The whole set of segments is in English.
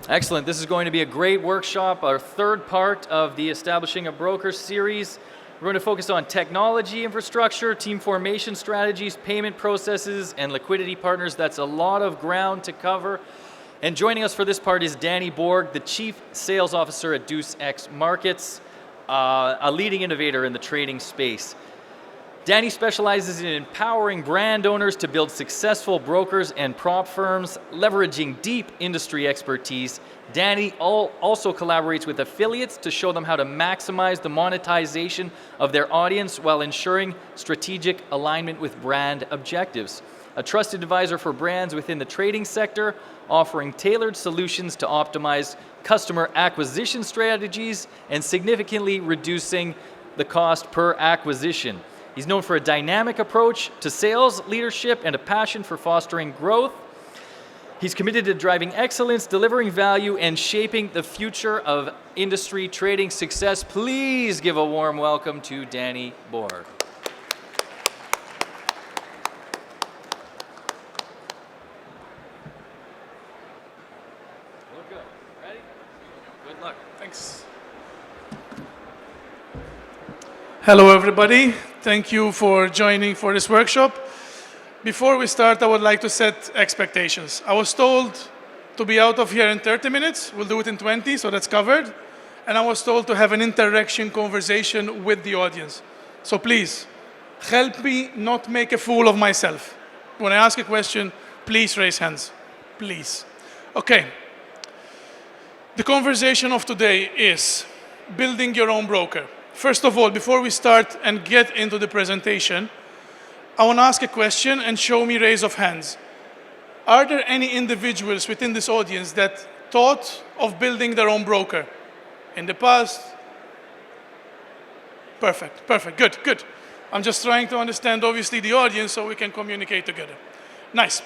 Excellent. This is going to be a great workshop, our third part of the Establishing a Broker series. We're going to focus on technology infrastructure, team formation strategies, payment processes, and liquidity partners. That's a lot of ground to cover. And joining us for this part is Dani Borg, the Chief Sales Officer at Deus X Markets, a leading innovator in the trading space. Dani specializes in empowering brand owners to build successful brokers and prop firms, leveraging deep industry expertise. Dani also collaborates with affiliates to show them how to maximize the monetization of their audience while ensuring strategic alignment with brand objectives. A trusted advisor for brands within the trading sector, offering tailored solutions to optimize customer acquisition strategies and significantly reducing the cost per acquisition. He's known for a dynamic approach to sales leadership and a passion for fostering growth. He's committed to driving excellence, delivering value, and shaping the future of industry trading success. Please give a warm welcome to Dani Borg. Ready? Good luck. Thanks. Hello, everybody. Thank you for joining for this workshop. Before we start, I would like to set expectations. I was told to be out of here in 30 minutes. We'll do it in 20, so that's covered. And I was told to have an interaction conversation with the audience. So please, help me not make a fool of myself. When I ask a question, please raise hands. Please. Okay. The conversation of today is building your own broker. First of all, before we start and get into the presentation, I want to ask a question and show me raise of hands. Are there any individuals within this audience that thought of building their own broker in the past? Perfect, perfect, good, good. I'm just trying to understand, obviously, the audience so we can communicate together. Nice.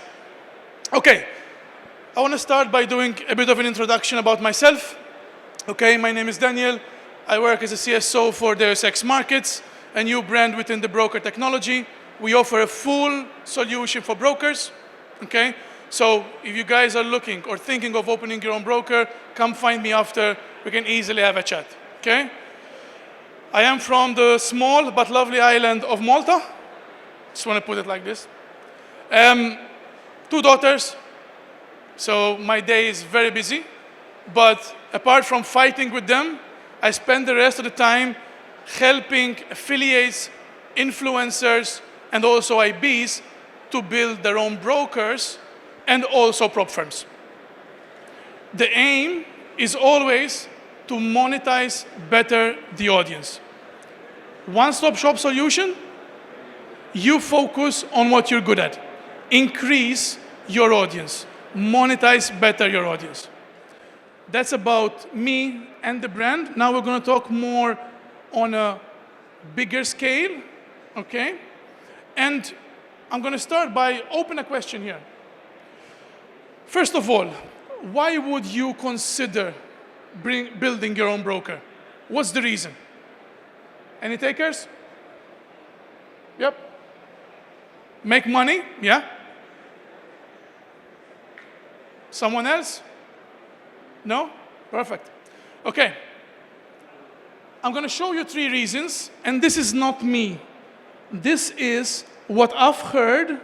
Okay, I want to start by doing a bit of an introduction about myself. Okay, my name is Daniel. I work as a CSO for Deus X Markets, a new brand within the broker technology. We offer a full solution for brokers, okay? So if you guys are looking or thinking of opening your own broker, come find me after. We can easily have a chat, okay? I am from the small but lovely island of Malta. Just want to put it like this. 2 daughters, so my day is very busy. But apart from fighting with them, I spend the rest of the time helping affiliates, influencers, and also IBs to build their own brokers and also prop firms. The aim is always to monetize better the audience. One-stop shop solution, you focus on what you're good at. Increase your audience. Monetize better your audience. That's about me and the brand. Now we're going to talk more on a bigger scale, okay? And I'm going to start by open a question here. First of all, why would you consider building your own broker? What's the reason? Any takers? Yep. Make money? Yeah. Someone else? No? Perfect. Okay. I'm going to show you 3 reasons, and this is not me. This is what I've heard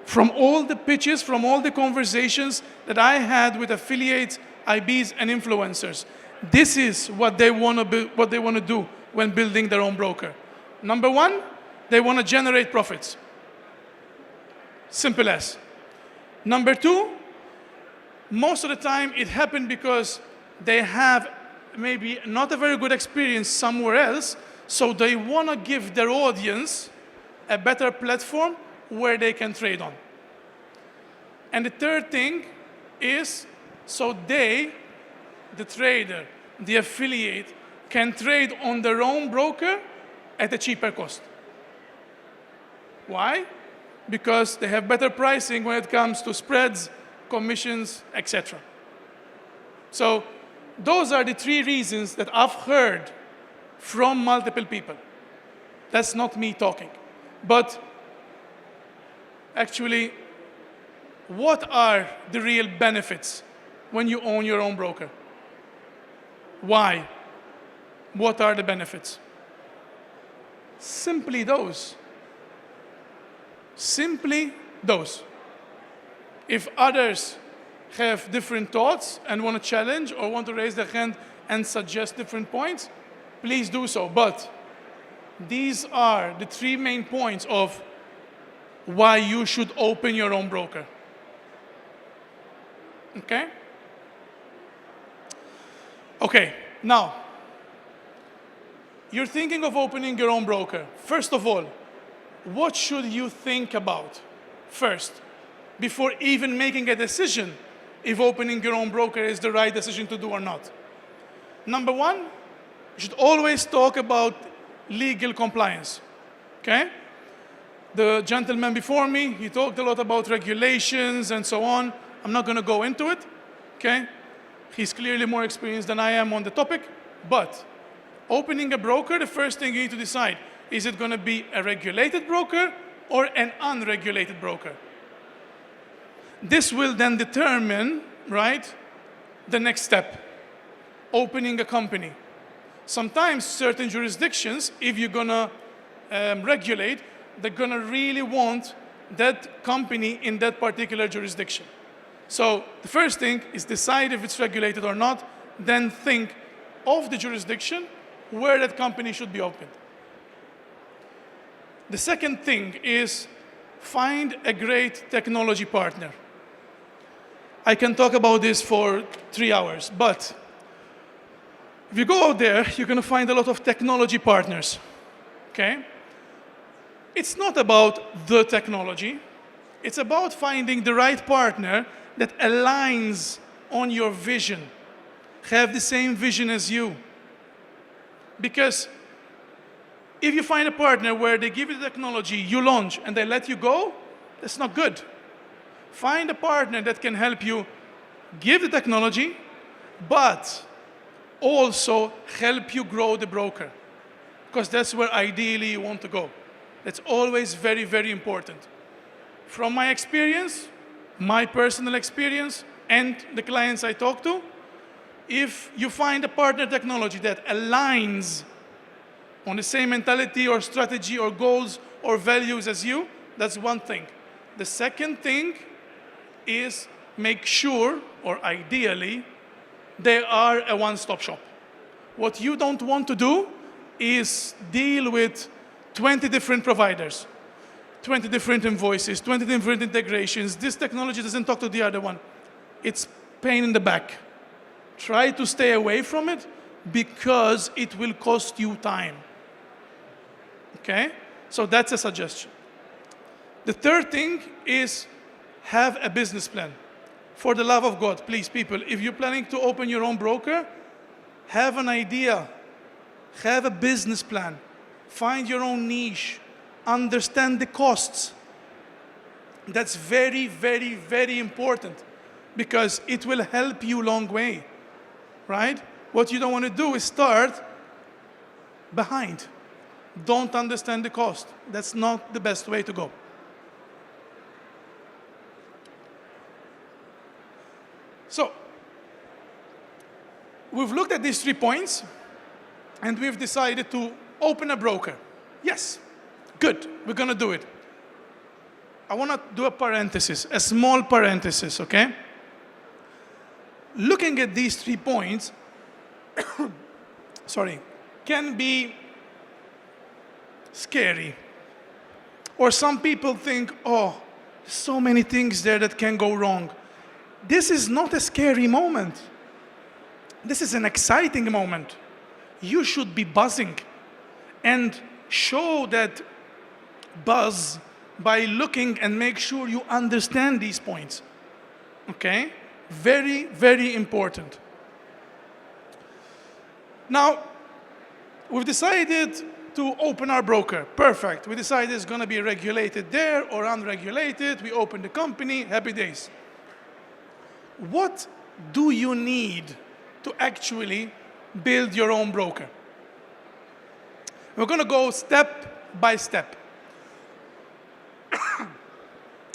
from all the pitches, from all the conversations that I had with affiliates, IBs, and influencers. This is what they want to do when building their own broker. Number 1, they want to generate profits. Simple as. Number 2, most of the time it happened because they have maybe not a very good experience somewhere else, so they want to give their audience a better platform where they can trade on. And the third thing is so they, the trader, the affiliate, can trade on their own broker at a cheaper cost. Why? Because they have better pricing when it comes to spreads, commissions, etc. So those are the 3 reasons that I've heard from multiple people. That's not me talking. But actually, what are the real benefits when you own your own broker. Why? What are the benefits? Simply those. Simply those. If others have different thoughts and want to challenge or want to raise their hand and suggest different points, please do so. But these are the 3 main points of why you should open your own broker. Okay? Okay, now, you're thinking of opening your own broker. First of all, what should you think about first, before even making a decision if opening your own broker is the right decision to do or not? Number 1, you should always talk about legal compliance, okay? The gentleman before me, he talked a lot about regulations and so on. I'm not going to go into it, okay? He's clearly more experienced than I am on the topic, but opening a broker, the first thing you need to decide, is it going to be a regulated broker or an unregulated broker? This will then determine, right, the next step, opening a company. Sometimes certain jurisdictions, if you're going to regulate, they're going to really want that company in that particular jurisdiction. So the first thing is decide if it's regulated or not, then think of the jurisdiction where that company should be opened. The second thing is find a great technology partner. I can talk about this for 3 hours, but if you go out there, you're going to find a lot of technology partners, okay? It's not about the technology. It's about finding the right partner that aligns on your vision, have the same vision as you. Because if you find a partner where they give you the technology, you launch, and they let you go, that's not good. Find a partner that can help you give the technology, but also help you grow the broker. Because that's where ideally you want to go. That's always very, very important. From my experience, my personal experience, and the clients I talk to, if you find a partner technology that aligns on the same mentality or strategy or goals or values as you, that's one thing. The second thing is make sure, or ideally, they are a one-stop shop. What you don't want to do is deal with 20 different providers, 20 different invoices, 20 different integrations. This technology doesn't talk to the other one. It's pain in the back. Try to stay away from it because it will cost you time. Okay? So that's a suggestion. The third thing is have a business plan. For the love of God, please, people, if you're planning to open your own broker, have an idea. Have a business plan. Find your own niche. Understand the costs. That's very, very, very important because it will help you a long way, right? What you don't want to do is start behind. Don't understand the cost. That's not the best way to go. So, we've looked at these 3 points, and we've decided to open a broker. Yes, good, we're going to do it. I want to do a parenthesis, a small parenthesis, okay? Looking at these 3 points, can be scary. Or some people think, oh, so many things there that can go wrong. This is not a scary moment. This is an exciting moment. You should be buzzing and show that buzz by looking and make sure you understand these points. Okay? Very, very important. Now, we've decided to open our broker. Perfect. We decided it's going to be regulated there or unregulated. We open the company. Happy days. What do you need to actually build your own broker? We're going to go step by step.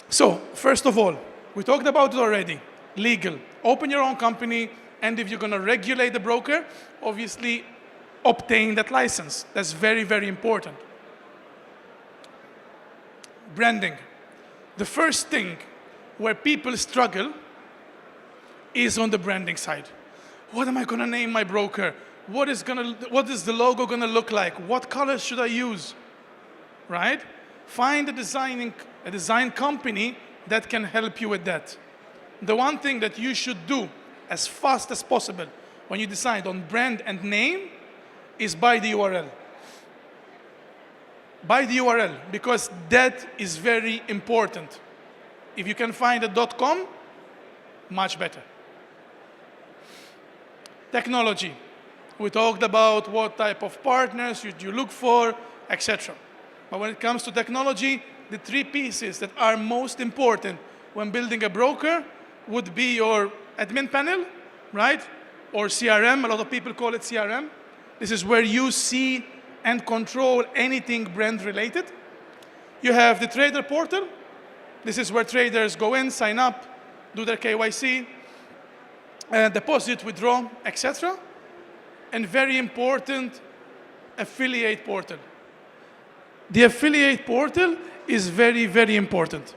So, first of all, we talked about it already. legal. Open your own company, and if you're going to regulate the broker, obviously obtain that license. That's very, very important. Branding. The first thing where people struggle is on the branding side. What am I going to name my broker? What is the logo going to look like? What colors should I use? Right? Find a design company that can help you with that. The one thing that you should do as fast as possible when you decide on brand and name is buy the URL. Buy the URL, because that is very important. If you can find a .com, much better. Technology. We talked about what type of partners you look for, etc. But when it comes to technology, the three pieces that are most important when building a broker would be your admin panel, right? Or CRM, a lot of people call it CRM. This is where you see and control anything brand related. You have the trader portal. This is where traders go in, sign up, do their KYC, deposit, withdraw, etc. And very important, affiliate portal. The affiliate portal is very, very important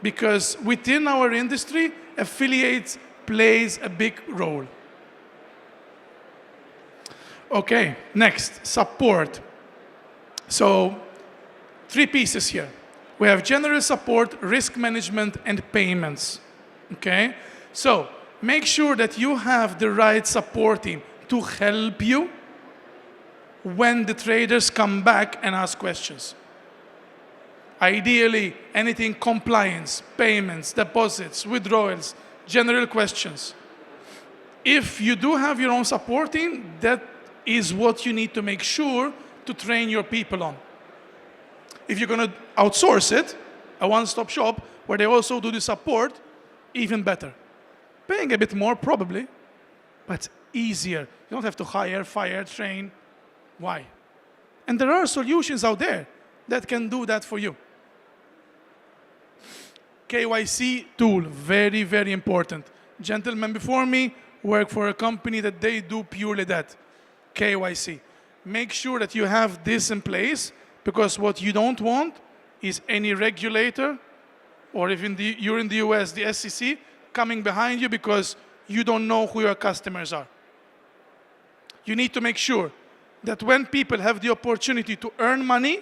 because within our industry, affiliates plays a big role. Okay, next, support. So, three pieces here. We have general support, risk management, and payments. Okay? So, make sure that you have the right support team to help you when the traders come back and ask questions. Ideally, anything compliance, payments, deposits, withdrawals, general questions. If you do have your own support team, that is what you need to make sure to train your people on. If you're going to outsource it, a one-stop shop where they also do the support, even better. Paying a bit more probably, but easier. You don't have to hire, fire, train. Why? And there are solutions out there that can do that for you. KYC tool, very, very important. Gentlemen before me work for a company that they do purely that, KYC. Make sure that you have this in place, because what you don't want is any regulator, or if you're in the US, the SEC, coming behind you because you don't know who your customers are. You need to make sure that when people have the opportunity to earn money,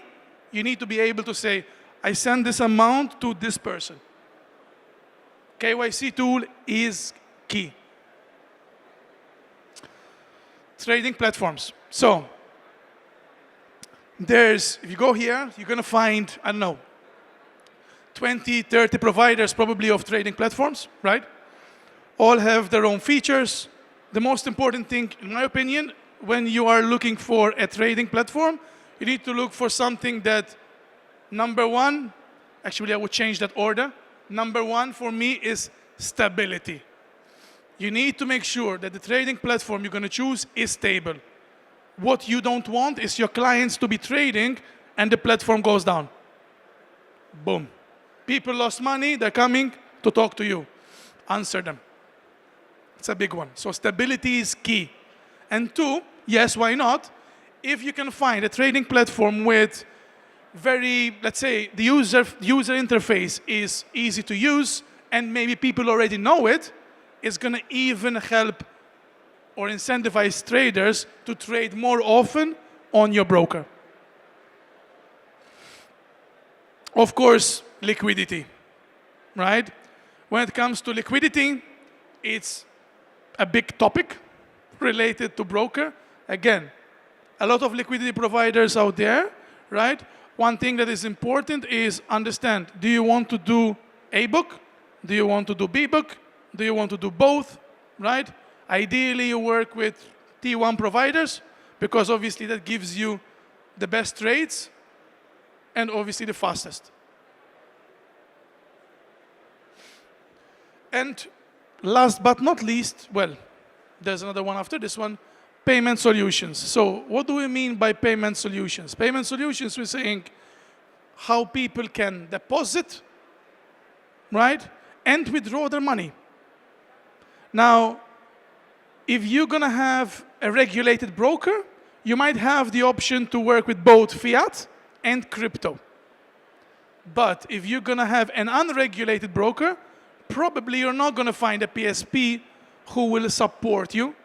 you need to be able to say, I send this amount to this person. KYC tool is key. Trading platforms. So, if you go here, you're going to find, I don't know, 20, 30 providers probably of trading platforms, right? All have their own features. The most important thing, in my opinion, when you are looking for a trading platform, you need to look for something that, number one, actually I would change that order. Number one for me is stability. You need to make sure that the trading platform you're going to choose is stable. What you don't want is your clients to be trading and the platform goes down. Boom. People lost money, they're coming to talk to you. Answer them. It's a big one. So stability is key. And two, yes, why not? If you can find a trading platform with very, let's say, the user interface is easy to use and maybe people already know it, it's going to even help or incentivize traders to trade more often on your broker. Of course, liquidity, right? When it comes to liquidity, it's a big topic related to broker. Again, a lot of liquidity providers out there, right? One thing that is important is understand, do you want to do A book? Do you want to do B book? Do you want to do both, right? Ideally, you work with T1 providers because obviously that gives you the best rates and obviously the fastest. And last but not least, well, there's another one after this one, payment solutions. So what do we mean by payment solutions? Payment solutions, we're saying how people can deposit, right, and withdraw their money. Now, if you're going to have a regulated broker, you might have the option to work with both fiat and crypto. But if you're going to have an unregulated broker, probably you're not going to find a PSP who will support you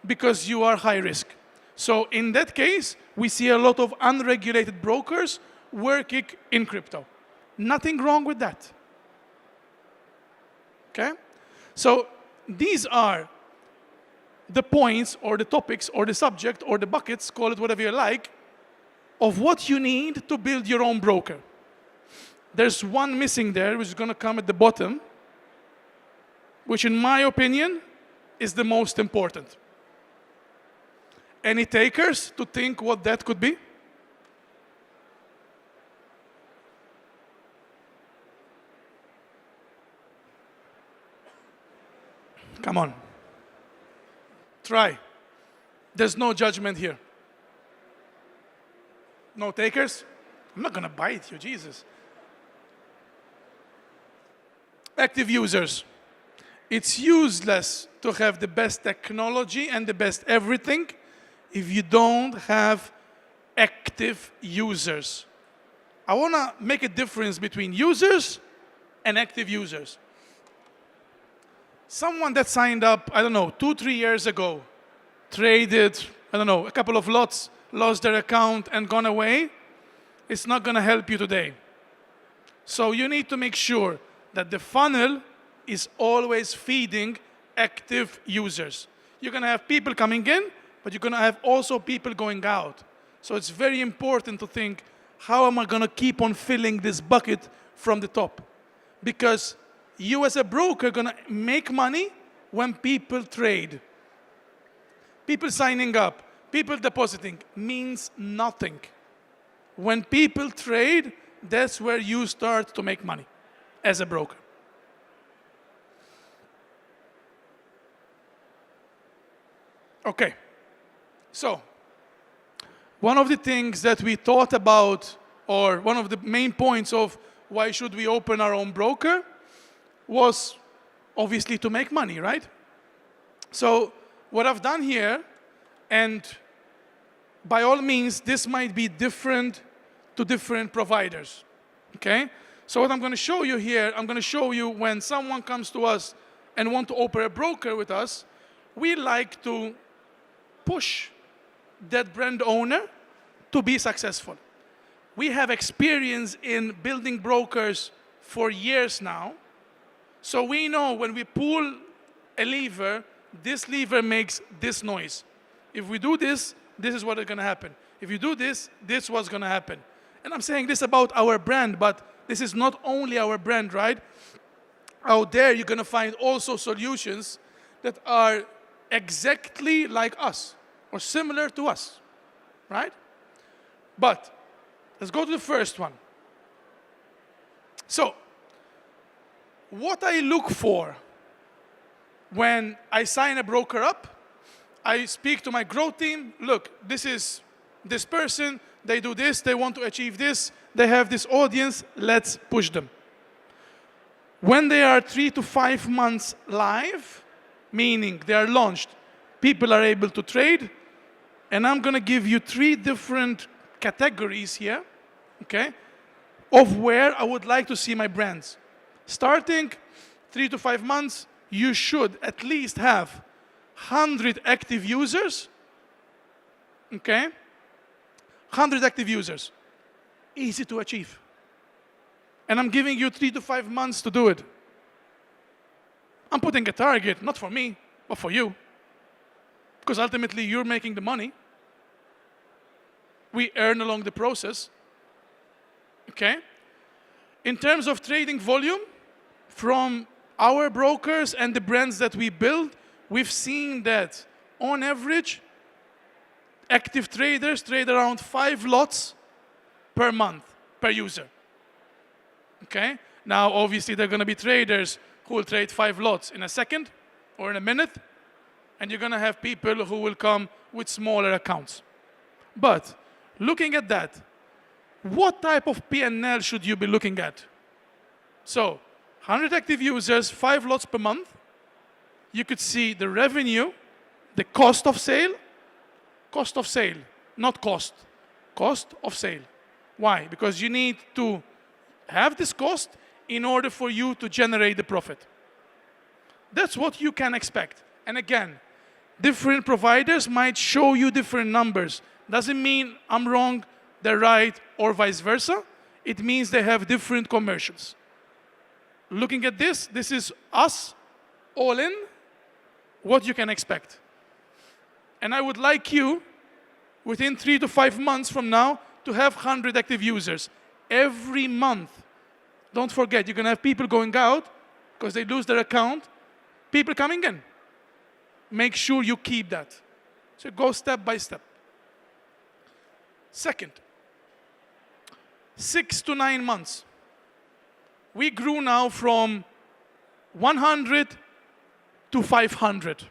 because you are high risk. So in that case, we see a lot of unregulated brokers working in crypto. Nothing wrong with that. Okay? So these are the points or the topics or the subject or the buckets, call it whatever you like, of what you need to build your own broker. There's one missing there, which is going to come at the bottom, which in my opinion is the most important. Any takers to think what that could be? Come on. Try. There's no judgment here. No takers? I'm not going to bite you, Jesus. Active users. It's useless to have the best technology and the best everything if you don't have active users. I want to make a difference between users and active users. Someone that signed up, I don't know, 2-3 years ago, traded, I don't know, a couple of lots, lost their account and gone away, it's not going to help you today. So you need to make sure that the funnel is always feeding active users. You're going to have people coming in, but you're going to have also people going out. So it's very important to think, how am I going to keep on filling this bucket from the top? Because you as a broker are going to make money when people trade. People signing up, people depositing means nothing. When people trade, that's where you start to make money as a broker. Okay, so one of the things that we thought about, or one of the main points of why should we open our own broker, was obviously to make money, right? So what I've done here, and by all means, this might be different to different providers, okay? So what I'm going to show you here, I'm going to show you when someone comes to us and want to open a broker with us, we like to push that brand owner to be successful. We have experience in building brokers for years now, so we know when we pull a lever, this lever makes this noise. If we do this, this is what is going to happen. If you do this, this is what's going to happen. And I'm saying this about our brand, but this is not only our brand, right? Out there, you're going to find also solutions that are exactly like us or similar to us, right? But let's go to the first one. So, what I look for when I sign a broker up, I speak to my growth team. Look, this is this person, they do this, they want to achieve this, they have this audience, let's push them. When they are 3 to 5 months live, meaning they are launched, people are able to trade, and I'm going to give you 3 different categories here, okay, of where I would like to see my brands. Starting 3 to 5 months, you should at least have 100 active users, okay? 100 active users. Easy to achieve. And I'm giving you 3 to 5 months to do it. I'm putting a target, not for me, but for you. Because ultimately, you're making the money. We earn along the process. Okay? In terms of trading volume, from our brokers and the brands that we build, we've seen that on average, active traders trade around 5 lots per month, per user. Okay? Now, obviously, there are going to be traders who will trade 5 lots in a second or in a minute, and you're going to have people who will come with smaller accounts. But looking at that, what type of P&L should you be looking at? So, 100 active users, 5 lots per month. you could see the revenue, the cost of sale, not cost of sale. Why? Because you need to have this cost in order for you to generate the profit. That's what you can expect. And again, different providers might show you different numbers. Doesn't mean I'm wrong, they're right, or vice versa. It means they have different commercials. Looking at this is us, all in, what you can expect. And I would like you, within 3 to 5 months from now, to have 100 active users. Every month. Don't forget, you're going to have people going out because they lose their account, people coming in. Make sure you keep that. So go step by step. Second, 6 to 9 months. We grew now from 100 to 500.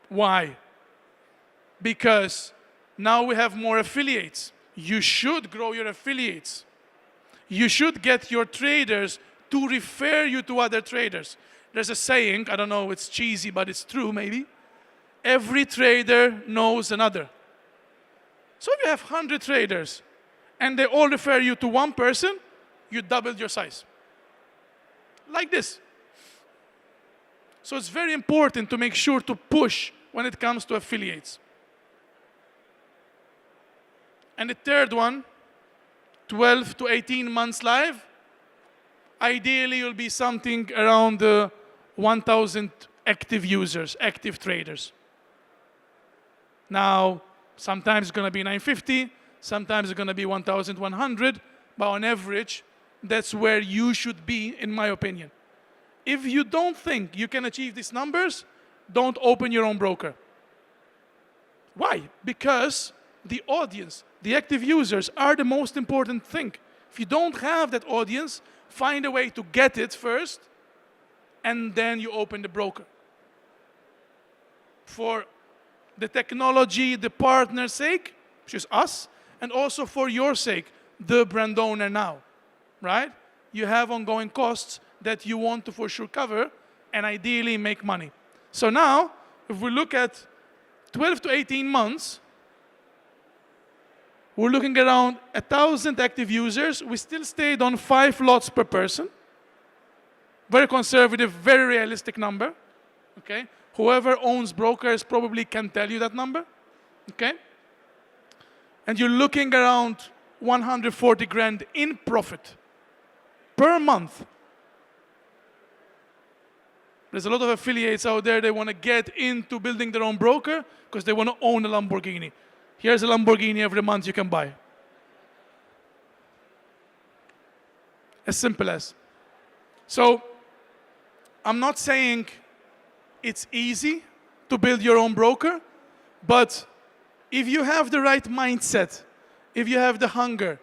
Why? Because now we have more affiliates. You should grow your affiliates. You should get your traders to refer you to other traders. There's a saying, I don't know, it's cheesy, but it's true maybe. Every trader knows another. So if you have 100 traders and they all refer you to one person, you doubled your size. Like this. So it's very important to make sure to push when it comes to affiliates. And the third one, 12 to 18 months live, ideally you'll be something around 1,000 active users, active traders. Now, sometimes it's going to be 950, sometimes it's going to be 1,100, but on average, that's where you should be, in my opinion. If you don't think you can achieve these numbers, don't open your own broker. Why? Because the audience, the active users are the most important thing. If you don't have that audience, find a way to get it first, and then you open the broker. For the technology, the partner's sake, which is us, and also for your sake, the brand owner now, right? You have ongoing costs that you want to for sure cover and ideally make money. So now, if we look at 12 to 18 months, we're looking around 1,000 active users. We still stayed on 5 lots per person. Very conservative, very realistic number. Okay? Whoever owns brokers probably can tell you that number. Okay? And you're looking around 140 grand in profit per month. There's a lot of affiliates out there, they want to get into building their own broker because they want to own a Lamborghini. Here's a Lamborghini every month you can buy. As simple as. So, I'm not saying it's easy to build your own broker, but if you have the right mindset, if you have the hunger,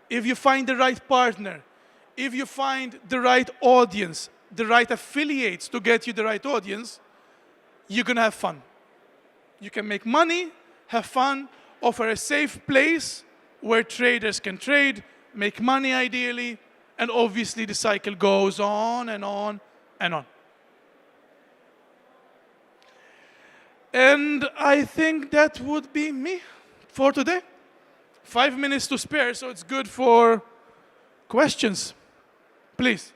if you find the right partner, if you find the right audience, the right affiliates to get you the right audience, you're going to have fun. You can make money, have fun, offer a safe place where traders can trade, make money ideally, and obviously the cycle goes on and on and on. And I think that would be me for today. 5 minutes to spare, so it's good for questions. Please,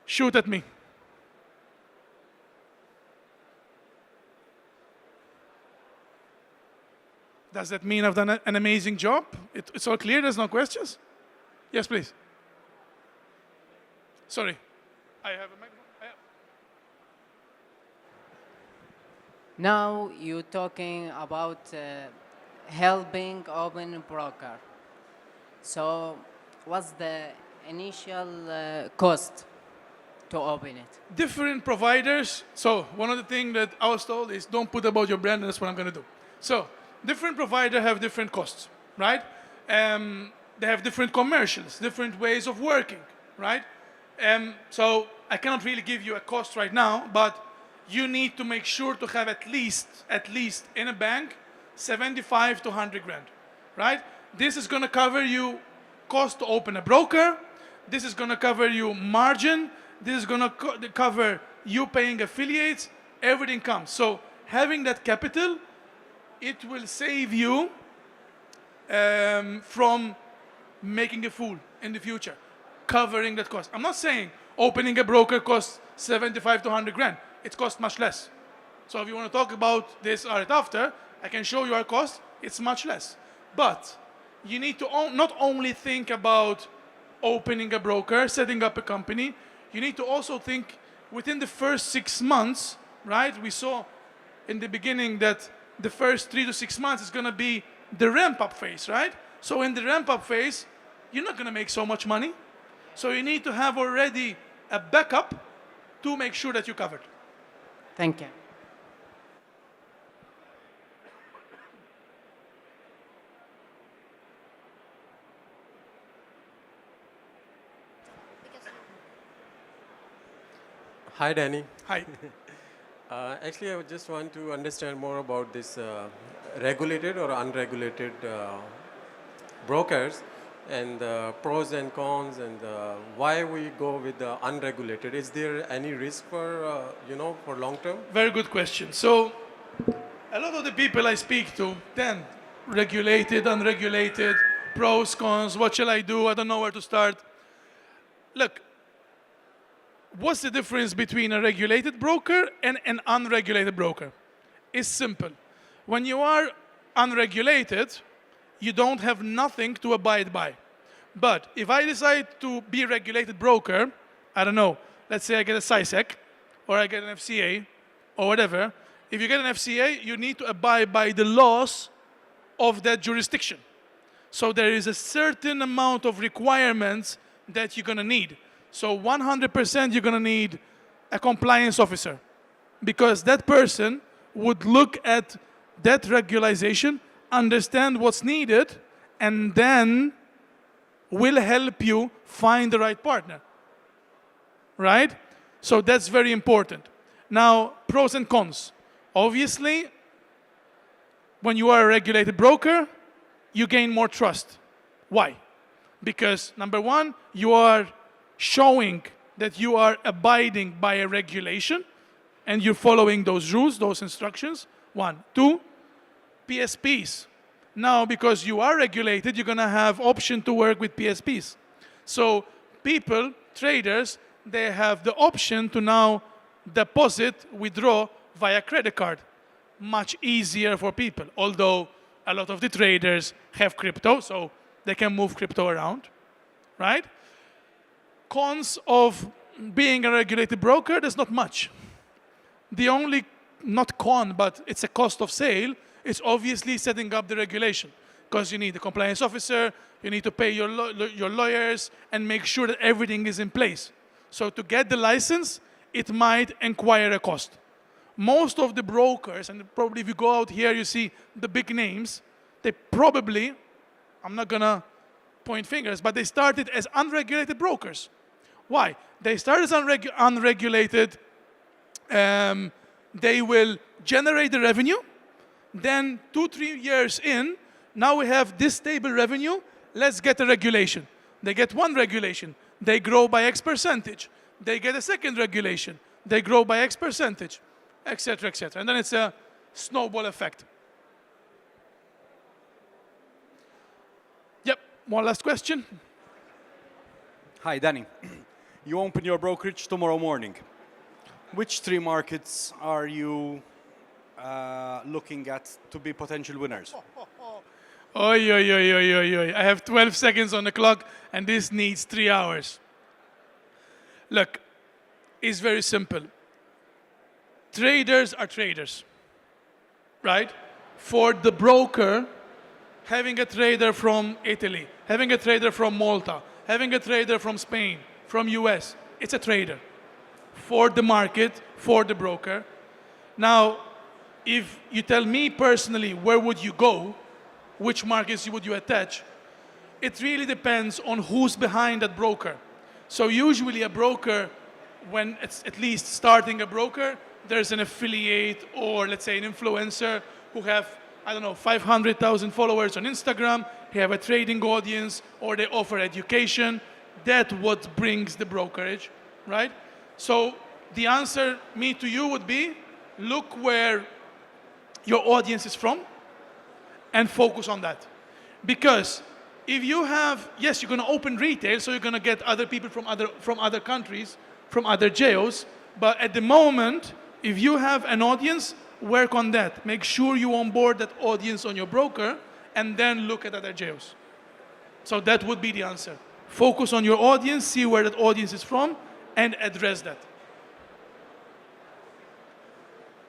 shoot at me. Does that mean I've done an amazing job? It's all clear, there's no questions? Yes, please. Sorry, I have a microphone. Now you're talking about helping open broker. So what's the initial cost to open it? Different providers. So one of the things that I was told is don't put about your brand, and that's what I'm going to do. So different providers have different costs, right? They have different commercials, different ways of working, right? So I cannot really give you a cost right now, but you need to make sure to have at least in a bank, 75 to 100 grand, right? This is going to cover you cost to open a broker. This is going to cover you margin. This is going to cover you paying affiliates, everything comes. So having that capital, it will save you from making a fool in the future, covering that cost. I'm not saying opening a broker costs 75 to 100 grand. It costs much less. So if you want to talk about this right after, I can show you our cost. It's much less. But you need to not only think about opening a broker, setting up a company, you need to also think within the first 6 months, right? We saw in the beginning that the first 3 to 6 months is going to be the ramp-up phase, right? So in the ramp-up phase, you're not going to make so much money. So you need to have already a backup to make sure that you're covered. Thank you. Hi, Danny. Hi. Actually, I would just want to understand more about this regulated or unregulated brokers and the pros and cons and why we go with the unregulated. Is there any risk for, for long term? Very good question. So a lot of the people I speak to, then regulated, unregulated, pros, cons, what shall I do? I don't know where to start. Look, what's the difference between a regulated broker and an unregulated broker? It's simple. When you are unregulated, you don't have nothing to abide by. But if I decide to be a regulated broker, I don't know, let's say I get a SISEC or I get an FCA or whatever. If you get an FCA, you need to abide by the laws of that jurisdiction. So there is a certain amount of requirements that you're going to need. So 100% you're going to need a compliance officer because that person would look at that regularization, understand what's needed, and then will help you find the right partner. Right? So that's very important. Now, pros and cons. Obviously, when you are a regulated broker, you gain more trust. Why? Because number one, you are showing that you are abiding by a regulation and you're following those rules, those instructions. 1. 2, PSPs. Now, because you are regulated, you're going to have option to work with PSPs. So people, traders, they have the option to now deposit, withdraw via credit card. Much easier for people, although a lot of the traders have crypto, so they can move crypto around, right? Cons of being a regulated broker, there's not much. The only, not con, but it's a cost of sale, it's obviously setting up the regulation. Because you need a compliance officer, you need to pay your lawyers, and make sure that everything is in place. So to get the license, it might inquire a cost. Most of the brokers, and probably if you go out here, you see the big names, they probably, I'm not gonna point fingers, but they started as unregulated brokers. Why? They started as unregulated, they will generate the revenue, then 2-3 years in, now we have this stable revenue, let's get a regulation. They get one regulation, they grow by X percentage. They get a second regulation, they grow by X percentage, etc., etc. And then it's a snowball effect. Yep, one last question. Hi, Danny. You open your brokerage tomorrow morning. Which 3 markets are you looking at to be potential winners? Oi, oi, oi, oi, oi, oi. I have 12 seconds on the clock, and this needs 3 hours. Look, it's very simple. Traders are traders, right? For the broker, having a trader from Italy, having a trader from Malta, having a trader from Spain, from US, it's a trader. For the market, for the broker. Now, if you tell me personally, where would you go? Which markets would you attach? It really depends on who's behind that broker. So usually a broker, when it's at least starting a broker, there's an affiliate or let's say an influencer who have, I don't know, 500,000 followers on Instagram, they have a trading audience, or they offer education. That's what brings the brokerage, right? So the answer, me to you, would be look where your audience is from and focus on that. Because if you have, yes, you're going to open retail, so you're going to get other people from other countries, from other geos, but at the moment, if you have an audience, work on that. Make sure you onboard that audience on your broker, and then look at other geos. So that would be the answer. Focus on your audience, see where that audience is from, and address that.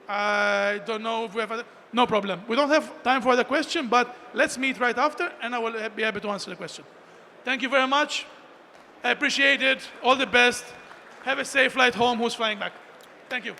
I don't know if we have other, no problem. We don't have time for other question, but let's meet right after, and I will be able to answer the question. Thank you very much. I appreciate it. All the best. Have a safe flight home. Who's flying back? Thank you.